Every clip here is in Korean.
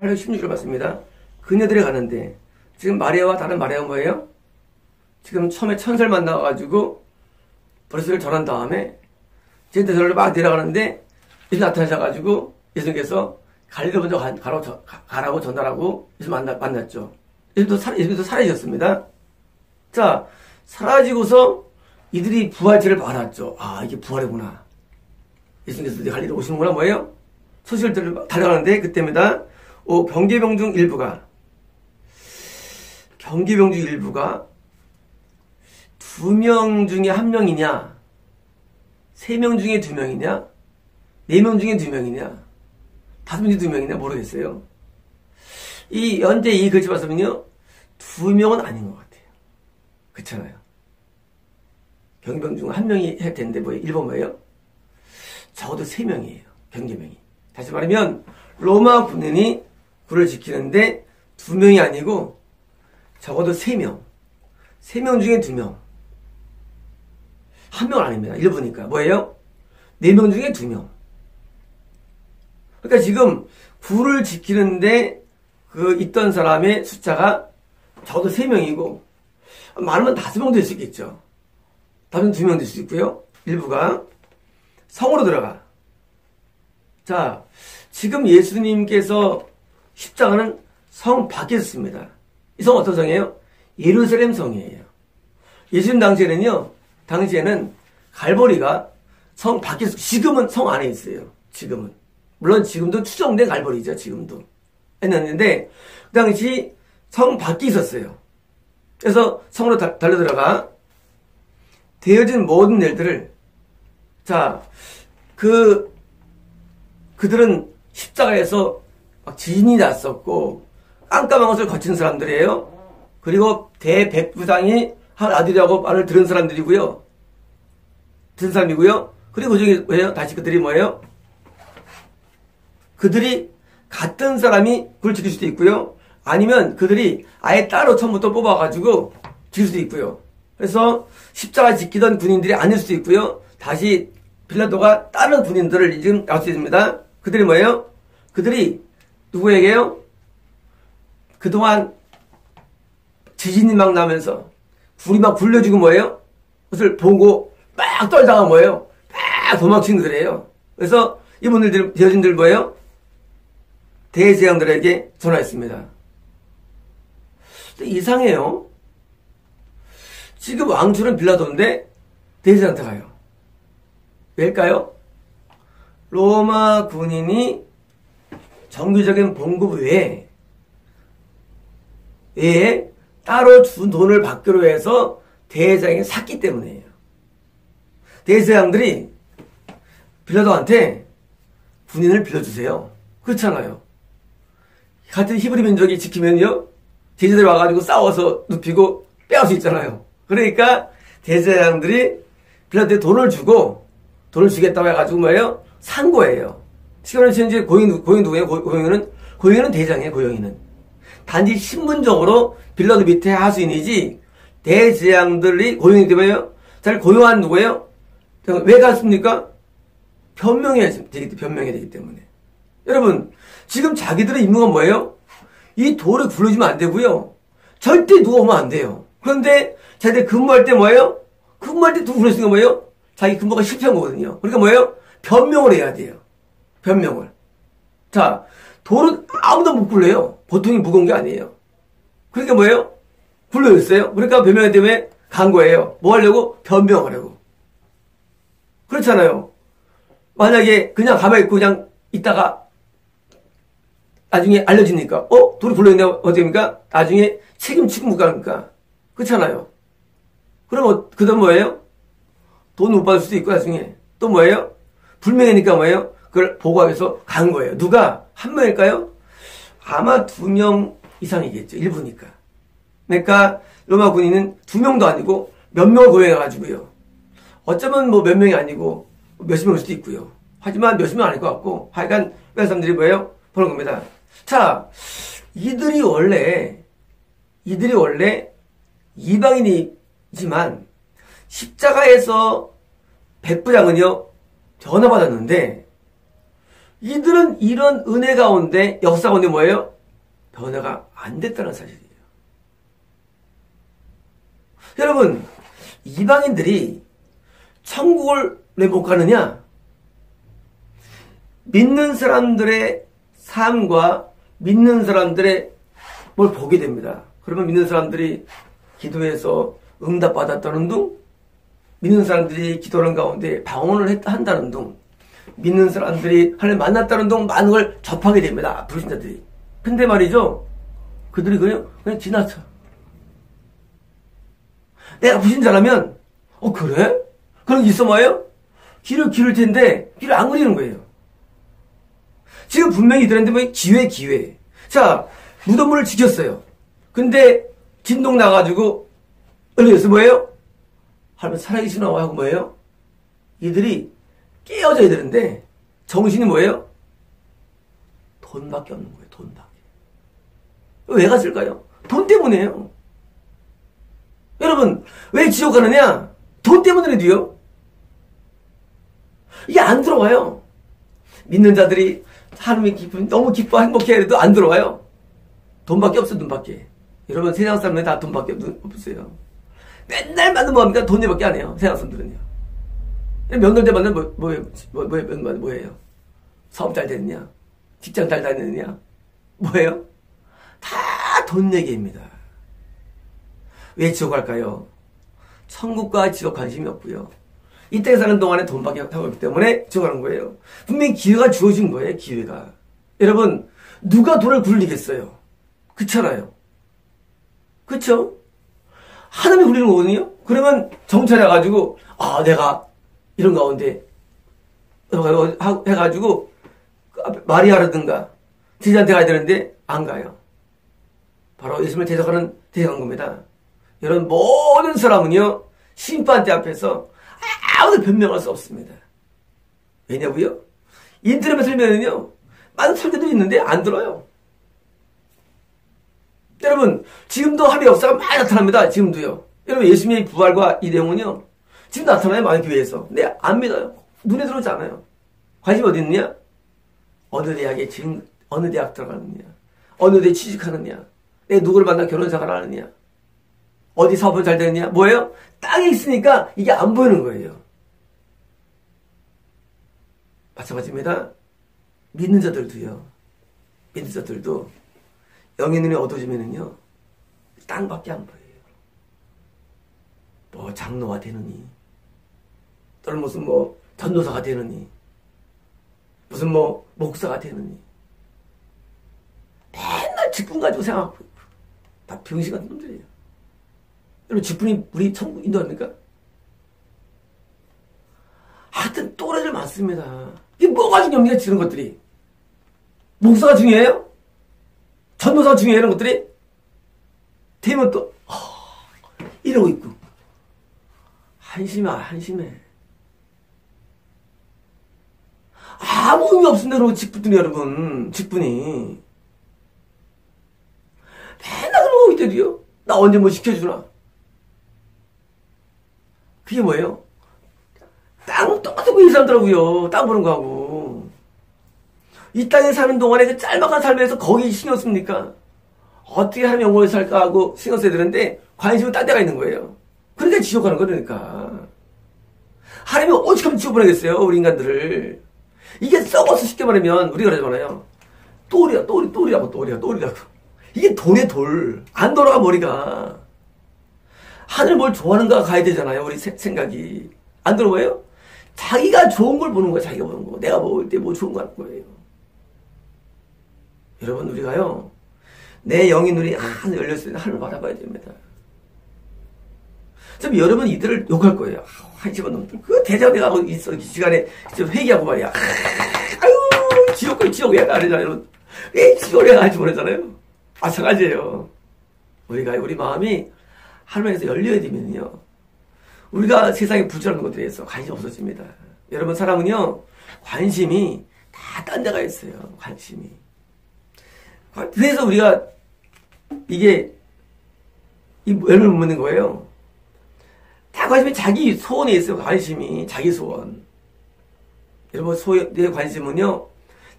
8절 16절 맞습니다. 그녀들이 가는데 지금 마리아와 다른 마리아가 뭐예요? 지금 처음에 천사를 만나가지고 버리스를 전한 다음에 제자들로 막 내려가는데 예수 나타나셔가지고 예수님께서 갈릴리 먼저 가라고 전달하고 예수 만났죠. 예수도 사라지셨습니다. 자, 사라지고서 이들이 부활체를 받았죠. 아, 이게 부활이구나. 예수님께서 갈릴리 오시는구나. 뭐예요? 소식을 달려가는데 그때입니다. 경계병 중 일부가 2명 중에 1명이냐, 3명 중에 2명이냐, 4명 중에 2명이냐, 5명 중에 2명이냐 모르겠어요. 현재 이 글씨 봤으면요 2명은 아닌 것 같아요. 그렇잖아요. 경계병 중 1명이 해야 되는데 1번 뭐예요? 적어도 3명이에요. 경계병이. 다시 말하면 로마 군인이 굴을 지키는데 2명이 아니고 적어도 3명. 3명 중에 2명. 1명은 아닙니다. 일부니까. 뭐예요? 4명 중에 2명. 그러니까 지금 굴을 지키는데 있던 사람의 숫자가 적어도 3명이고 많으면 5명 될 수 있겠죠. 2명 될 수 있고요. 일부가 성으로 들어가. 자, 지금 예수님께서 십자가는 성 밖에서 씁니다. 이 성 어떤 성이에요? 예루살렘 성이에요. 예수님 당시에는 갈보리가 성 밖에서, 지금은 성 안에 있어요. 지금은. 물론 지금도 추정된 갈보리죠. 지금도. 했는데, 그 당시 성 밖에 있었어요. 그래서 성으로 달려들어가 되어진 모든 일들을, 자, 그들은 십자가에서 막 지진이 났었고, 깜깜한 것을 거친 사람들이에요. 그리고 대백부장이 한 아들이라고 말을 들은 사람들이고요. 그리고 그 중에 뭐예요? 다시 그들이 뭐예요? 그들이 같은 사람이 굴 지킬 수도 있고요. 아니면 그들이 아예 따로 처음부터 뽑아가지고 지킬 수도 있고요. 그래서 십자가 지키던 군인들이 아닐 수도 있고요. 다시 빌라도가 다른 군인들을 지금 나올 수 있습니다. 그들이 뭐예요? 그들이 누구에게요? 그동안 지진이 막 나면서 굴이 막 굴려지고 뭐예요? 그것을 보고 막 떨다가 뭐예요? 막 도망친 그들이에요. 그래서 이분들 되어진들 뭐예요? 대제사장들에게 전화했습니다. 이상해요. 지금 왕초는 빌라도인데 대제사장한테 가요. 왜일까요? 로마 군인이 정규적인 봉급 외에 따로 준 돈을 받기로 해서 대제사장이 샀기 때문이에요. 대제사장들이 빌라도한테 군인을 빌려주세요. 그렇잖아요. 같은 히브리 민족이 지키면요, 제자들이 와가지고 싸워서 눕히고 빼앗을 수 있잖아요. 그러니까 대제사장들이 빌라도에 돈을 주겠다고 해가지고 뭐예요? 산 거예요. 시간을 현재 고용이 누구예요? 고용인은 대장이에요. 고용인은 단지 신분적으로 빌라도 밑에 하수인이지 대제사장들이 고용이 되면요, 잘 고용한 누구예요? 왜 갔습니까? 변명해야 되기 때문에. 여러분, 지금 자기들의 임무가 뭐예요? 이 돌을 굴러주면 안 되고요. 절대 누가 오면 안 돼요. 그런데 자기들 근무할 때 뭐예요? 근무할 때 누구 굴러주는 거 뭐예요? 자기 근무가 실패한 거거든요. 그러니까 뭐예요? 변명을 해야 돼요. 변명을. 자, 돌은 아무도 못 굴려요. 보통이 무거운 게 아니에요. 그러니까 뭐예요? 굴러졌어요. 그러니까 변명할 때문에 간 거예요. 뭐 하려고? 변명하려고. 그렇잖아요. 만약에 그냥 가만히 있고 그냥 있다가 나중에 알려지니까 돌이 굴러있는데 어떻게 됩니까? 나중에 책임지고 못 가니까. 그렇잖아요. 그럼 그다음 뭐예요? 돈 못 받을 수도 있고 나중에 또 뭐예요? 불명예니까 뭐예요? 그걸 보고하기 위해서 간 거예요. 누가? 한 명일까요? 아마 2명 이상이겠죠. 일부니까. 그러니까 로마 군인은 2명도 아니고 몇 명을 고용해가지고요. 어쩌면 뭐 몇 명이 아니고 몇십 명일 수도 있고요. 하지만 몇십 명 아닐 것 같고 하여간 그 사람들이 뭐예요? 보는 겁니다. 자, 이들이 원래 이방인이지만 십자가에서 백부장은요 전화받았는데 이들은 이런 은혜 가운데, 역사 가운데 뭐예요? 변화가 안 됐다는 사실이에요. 여러분, 이방인들이 천국을 왜 못 가느냐? 믿는 사람들의 삶과 믿는 사람들의 뭘 보게 됩니다. 그러면 믿는 사람들이 기도해서 응답받았다는 둥, 믿는 사람들이 기도하는 가운데 방언을 한다는 둥, 믿는 사람들이 하나님 만났다는 둥, 많은 걸 접하게 됩니다. 불신자들이. 근데 말이죠, 그들이 그냥 지나쳐. 내가 불신자라면, 그래? 그런 게 있어 뭐예요? 길을 기울 텐데 길을 안 그리는 거예요. 지금 분명히 이들한테 뭐 기회. 자, 무덤문을 지켰어요. 근데 진동 나가지고 얼려서 뭐예요? 하면 살아계시나 하고 뭐예요? 이들이 깨어져야 되는데 정신이 뭐예요? 돈밖에 없는 거예요. 돈밖에. 왜 갔을까요? 돈 때문에요. 여러분, 왜 지옥 가느냐? 돈 때문에도요. 이게 안 들어와요. 믿는 자들이 하나님의 기쁨 너무 기뻐 행복해 해도 안 들어와요. 돈밖에 없어. 돈밖에. 여러분, 세상 사람들은 다 돈밖에 없어요. 맨날 만나면 뭐합니까? 돈 얘기밖에 안 해요. 세상 사람들은요. 명절 때 만나면 뭐예요? 사업 잘 되느냐? 직장 잘 다니느냐? 뭐예요? 다 돈 얘기입니다. 왜 지옥 갈까요? 천국과 지옥 관심이 없고요. 이 땅에 사는 동안에 돈밖에 하고 있기 때문에 지옥 가는 거예요. 분명히 기회가 주어진 거예요. 기회가. 여러분, 누가 돈을 굴리겠어요? 그렇잖아요. 그렇죠? 하나님이 굴리는 거거든요. 그러면 정찰해가지고 내가 이런 가운데 해가지고 마리아라든가 제자한테 가야 되는데 안 가요. 바로 예수님을 대적하는 겁니다. 여러분, 모든 사람은요, 심판대 앞에서 아무도 변명할 수 없습니다. 왜냐고요? 인터넷에 들면은요, 많은 설교들이 있는데 안 들어요. 여러분, 지금도 하나님의 역사가 많이 나타납니다. 지금도요. 여러분, 예수님의 부활과 이 내용은요, 지금 나타나요. 많은 교회에서. 근데 안 믿어요. 눈에 들어오지 않아요. 관심이 어디 있느냐? 어느 대학에 지금 어느 대학 들어가느냐? 어느 데 취직하느냐? 내 누구를 만나 결혼생활을 하느냐? 어디 사업을 잘 되느냐? 뭐예요? 땅에 있으니까 이게 안 보이는 거예요. 마찬가지입니다. 믿는 자들도요. 믿는 자들도 영의 눈이 어두워지면은요, 땅밖에 안 보여요. 뭐 장로가 되느니, 또는 무슨 전도사가 되느니, 무슨 목사가 되느니, 맨날 직분 가지고 생각하고 있고, 다 병신 같은 놈들이에요. 여러분, 직분이 우리 천국 인도합니까? 하여튼 또래들 많습니다. 이게 뭐가 중요합니까? 이런 것들이. 목사가 중요해요? 전도사가 중요해요? 이런 것들이? 되면 또 이러고 있고. 한심해. 아무 의미 없습니다. 그러고 직분들이, 여러분. 직분이. 맨날 그러고 있더니요. 나 언제 뭐 시켜주나? 그게 뭐예요? 땅 똑같은 거 인사하더라고요. 땅 보는 거하고. 이 땅에 사는 동안에 그 짤막한 삶에서 거기 신경 씁니까? 어떻게 하면 영원히 살까 하고 신경 써야 되는데 관심은 딴 데가 있는 거예요. 그러니까 지옥 가는 거니까. 하나님이 어떻게 하면 지옥 보내겠어요? 우리 인간들을. 이게 썩어서 쉽게 말하면 우리가 그러잖아요. 또리라고. 이게 돌에 돌. 안 돌아가 머리가. 하늘 뭘 좋아하는가 가야 되잖아요. 우리 생각이. 안 들어봐요? 자기가 좋은 걸 보는 거예요. 자기가 보는 거. 내가 먹을 때 뭐 좋은 거 하는 거예요. 여러분, 우리가요, 내 영의 눈이 하늘 열렸을 때 하늘을 바라봐야 됩니다. 좀 여러분 이들을 욕할 거예요. 한심한 놈들. 그 대장대가 있어. 이 시간에 회개하고 말이야. 아유, 지옥 왜 가려잖아요. 여러분. 왜 지옥에 갈지 모르잖아요. 마찬가지예요. 우리 마음이 하늘에서 열려야 되면요, 우리가 세상에 부질없는 것들에 대해서 관심이 없어집니다. 여러분, 사람은요, 관심이 다 딴 데가 있어요. 관심이. 그래서 우리가 이게 열매를 못 맺는 거예요. 다 관심이 자기 소원에 있어요. 관심이 자기 소원. 여러분, 내 관심은요,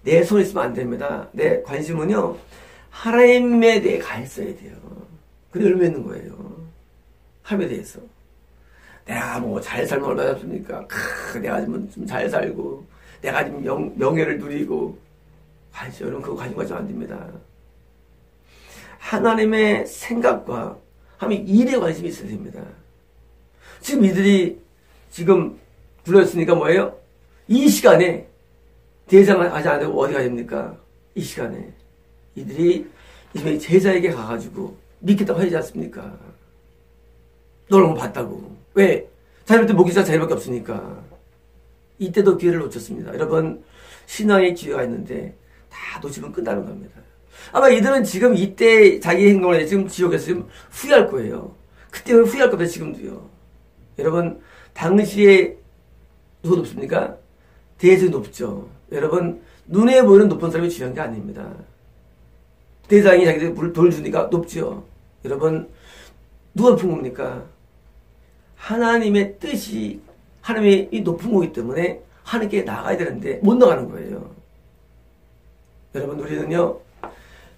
내 손에 있으면 안 됩니다. 내 관심은요, 하나님에 대해 가 있어야 돼요. 그게 열매 있는 거예요. 하나님에 대해서. 내가 뭐 잘 살면 얼마나 좋습니까? 내가 좀 잘 살고, 내가 좀 명예를 누리고, 관심, 여러분 그거 관심 가지면 안 됩니다. 하나님의 생각과 하나님 일에 관심이 있어야 됩니다. 지금 이들이 지금 불렀으니까 뭐예요? 이 시간에 대장을 하지 않고 어디 가야 됩니까? 이 시간에 이들이 이제 제자에게 가가지고 믿겠다고 하지 않습니까? 너를 한번 봤다고. 왜? 자기한테 목회자 자리밖에 없으니까. 이때도 기회를 놓쳤습니다. 여러분, 신앙의 기회가 있는데 다 놓치면 끝나는 겁니다. 아마 이들은 지금 이때 자기 행동을 해 지금 지옥에서 지금 후회할 거예요. 그때 후회할 겁니다. 지금도요. 여러분, 당시에 누가 높습니까? 대제사장이 높죠. 여러분, 눈에 보이는 높은 사람이 중요한 게 아닙니다. 대장이 자기들 돈을 주니까 높죠. 여러분, 누가 높은 겁니까? 하나님의 뜻이 하나님의 이 높은 거기 때문에 하나님께 나가야 되는데 못 나가는 거예요. 여러분, 우리는요,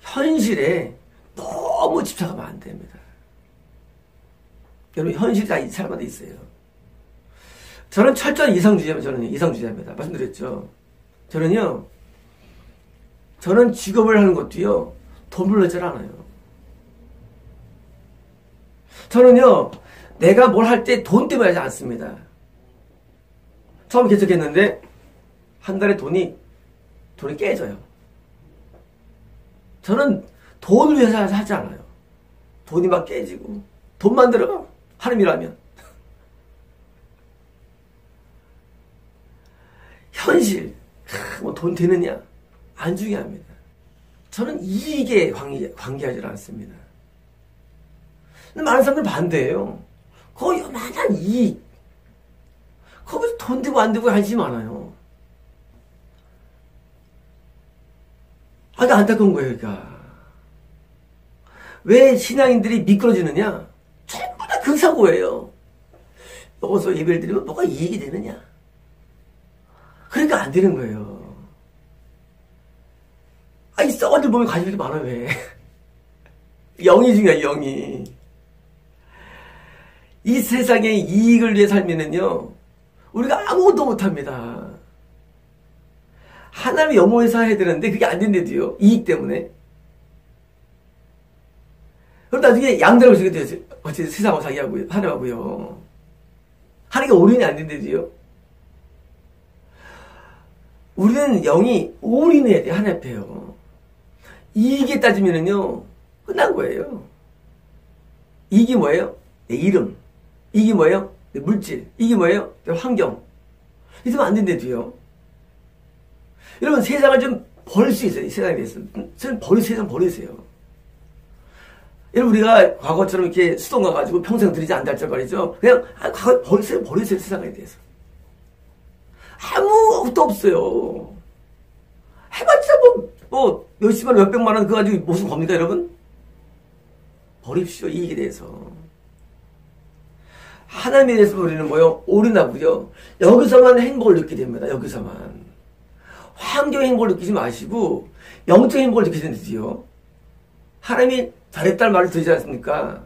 현실에 너무 집착하면 안 됩니다. 여러분, 현실이 다 이 사람마다 있어요. 저는 철저한 이상주의자입니다. 저는 이상주의자입니다. 말씀드렸죠. 저는 직업을 하는 것도요, 돈 벌려질 않아요. 저는요, 내가 뭘 할 때 돈 때문에 하지 않습니다. 처음 개척했는데, 한 달에 돈이 깨져요. 저는 돈을 위해서 하지 않아요. 돈이 막 깨지고, 돈 만들어가. 하나님이라면. 현실, 뭐 돈 되느냐? 안 중요합니다. 저는 이익에 관계하지 않습니다. 근데 많은 사람들은 반대예요. 거의 요만한 이익. 거기서 돈 되고 안 되고 관심이 많아요. 아주 안타까운 거예요, 그러니까. 왜 신앙인들이 미끄러지느냐? 전부 다 그 사고예요. 여기서 예배를 드리면 뭐가 이익이 되느냐? 그러니까 안 되는 거예요. 이 썩어들 보면 관심이 이렇게 많아, 왜? 영이 중요해, 영이. 이 세상의 이익을 위해 살면은요, 우리가 아무것도 못합니다. 하나님의 영혼에서 해야 되는데 그게 안 된대도요. 이익 때문에. 그럼 나중에 양다를 주게 돼요. 어쨌든 세상하고 자기하고 하려고요. 하는 게 올인이 안 된대도요. 우리는 영이 올인해야 돼. 하나님 앞에요. 이익에 따지면은요, 끝난 거예요. 이익이 뭐예요? 내 이름. 이익이 뭐예요? 내 물질. 이익이 뭐예요? 내 환경. 이러면 안 된대도요. 여러분, 세상을 좀 버릴 수 있어요. 이 세상에 대해서. 세상 버리세요. 여러분, 우리가 과거처럼 이렇게 수동 가가지고 평생 들이지 않다 할 줄 말이죠. 그냥, 과거 버리세요. 세상에 대해서. 아무것도 없어요. 해봤자 몇십만 원, 몇백만 원 그거 가지고 무슨 겁니까, 여러분? 버립시오, 이익에 대해서. 하나님에 대해서 우리는 뭐요? 올인하고요. 여기서만 행복을 느끼게 됩니다. 여기서만. 환경의 행복을 느끼지 마시고 영적 행복을 느끼시는데요. 하나님이 잘했다는 말을 들으지 않습니까?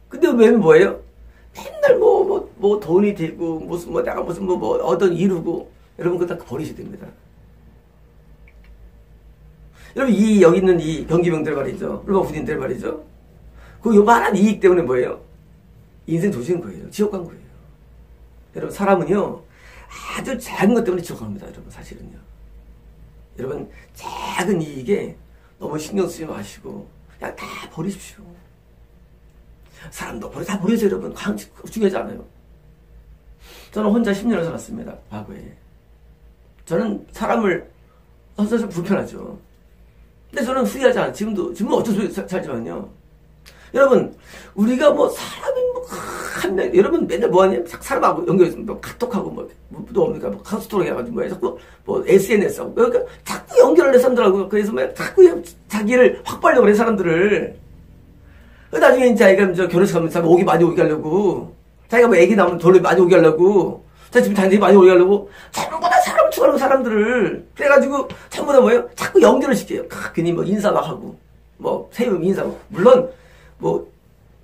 근데 왜 뭐예요? 맨날 돈이 되고 내가 어떤 이루고 여러분 그거 다 버리셔야 됩니다. 여러분 여기 있는 이 병기병들 말이죠. 일반 군인들 말이죠. 그 요만한 이익 때문에 뭐예요? 인생 조지는 거예요. 지옥 간 거예요. 여러분 사람은요 아주 작은 것 때문에 지옥 갑니다. 여러분 사실은요. 여러분 작은 이익에 너무 신경 쓰지 마시고 그냥 다 버리십시오. 사람도 다 버리세요. 여러분 중요하지 않아요. 저는 혼자 10년을 살았습니다. 과거에. 저는 사람을 사실 불편하죠. 근데 저는 후회하지 않아요. 지금은 어쩔 수 없이 살지만요. 여러분 우리가 사람이 한 명, 여러분 맨날 뭐하냐? 사람하고 연결해서 카톡하고 또 뭡니까? 카톡으로 해가지고 자꾸 SNS하고 그러니까 자꾸 연결을 해 사람들하고 그래서 자꾸 자기를 확보하려고 그래 사람들을. 나중에 이제 자기가 결혼식 가면 오기 많이 오게 하려고 자기가 애기 나오면 돌로 많이 오게 하려고 자 지금 당연히 많이 오게 하려고 전부 다 사람을 추구하는 사람들을. 그래가지고 전부 다 뭐예요? 자꾸 연결을 시켜요. 괜히 뭐 인사 막 하고, 뭐 세금 인사하고. 물론 뭐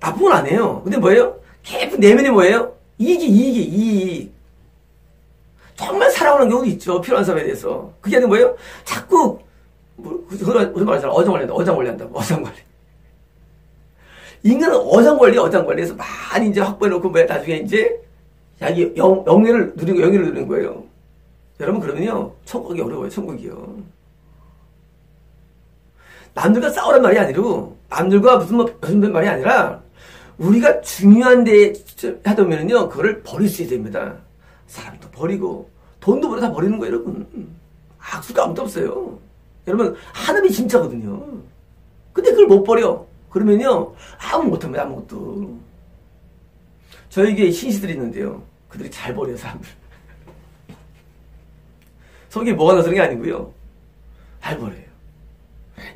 나쁜 건 아니에요. 근데 뭐예요? 계속 내면이 뭐예요? 이익이. 정말 사랑하는 경우도 있죠. 필요한 사람에 대해서. 그게 아니라 뭐예요? 자꾸 무슨 말이잖아. 어장관리 한다고. 어장관리. 인간은 어장관리에서 많이 이제 확보해놓고 뭐야 나중에 이제 자기 영예를 누리는 거예요. 여러분 그러면요 천국이 어려워요. 천국이요. 남들과 싸우란 말이 아니고 남들과 무슨 말이 아니라 우리가 중요한 데 하다 보면요 그거를 버릴 수 있어야 됩니다. 사람도 버리고 돈도 다 버리는 거예요. 여러분 악수가 아무도 없어요. 여러분 하나님이 진짜거든요. 근데 그걸 못 버려. 그러면요 아무 못합니다. 아무것도. 저에게 신시들이 있는데요. 그들이 잘 버려요. 사람들. 속에 뭐가 나서 그런 게 아니고요. 잘 버려요.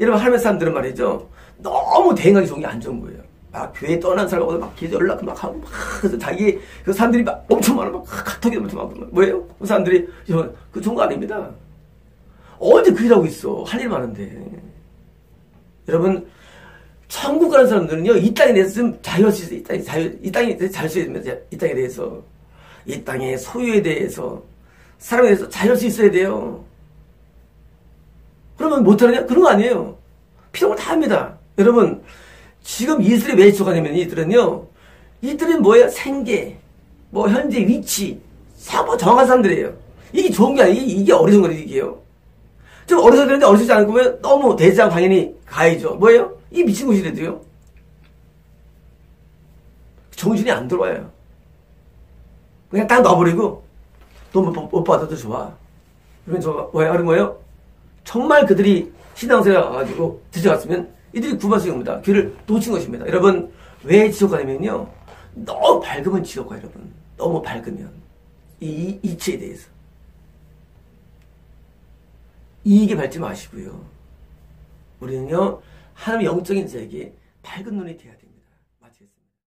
여러분 할매 사람들은 말이죠. 너무 대행하기 좋은 게 안 좋은 거예요. 막 교회 떠난 사람하고 막 계속 연락 막 하고 막 그래서 자기 그 사람들이 막 엄청 많아 막 카톡에도 막 뭐예요? 그 사람들이 그 좋은 거 아닙니다. 어디 그 일하고 있어. 할 일 많은데. 여러분 천국 가는 사람들은요 이 땅에 대해서 좀 자유할 수 있어요. 이 땅에 대해서 잘 수 있습니다. 이 땅에 대해서 이 땅의 소유에 대해서 사람에 대해서 자유할 수 있어야 돼요. 그러면 못하느냐? 그런 거 아니에요. 필요한 걸 다 합니다. 여러분 지금 이슬이 왜 지속하냐면 이들은 뭐예요? 생계, 뭐 현재 위치, 사고 정확한 사람들이에요. 이게 좋은 게 아니에요. 이게 어리석은 거예요. 이게요. 좀 어리석는데 어리석지 않고 보면 너무 대장 당연히 가야죠. 뭐예요? 이 미친 곳이래도요. 정신이 안 들어와요. 그냥 딱 놔버리고 돈 못 받아도 좋아. 그러면 뭐예요? 정말 그들이 신앙생활 가가지고 지쳐갔으면 이들이 구원받을 수 있는 겁니다. 귀를 놓친 것입니다. 여러분 왜 지옥 가냐면요. 너무 밝으면 지옥 가 여러분. 너무 밝으면 이 이치에 대해서 이익에 밟지 마시고요. 우리는요 하나님의 영적인 자에게 밝은 눈이 되어야 됩니다.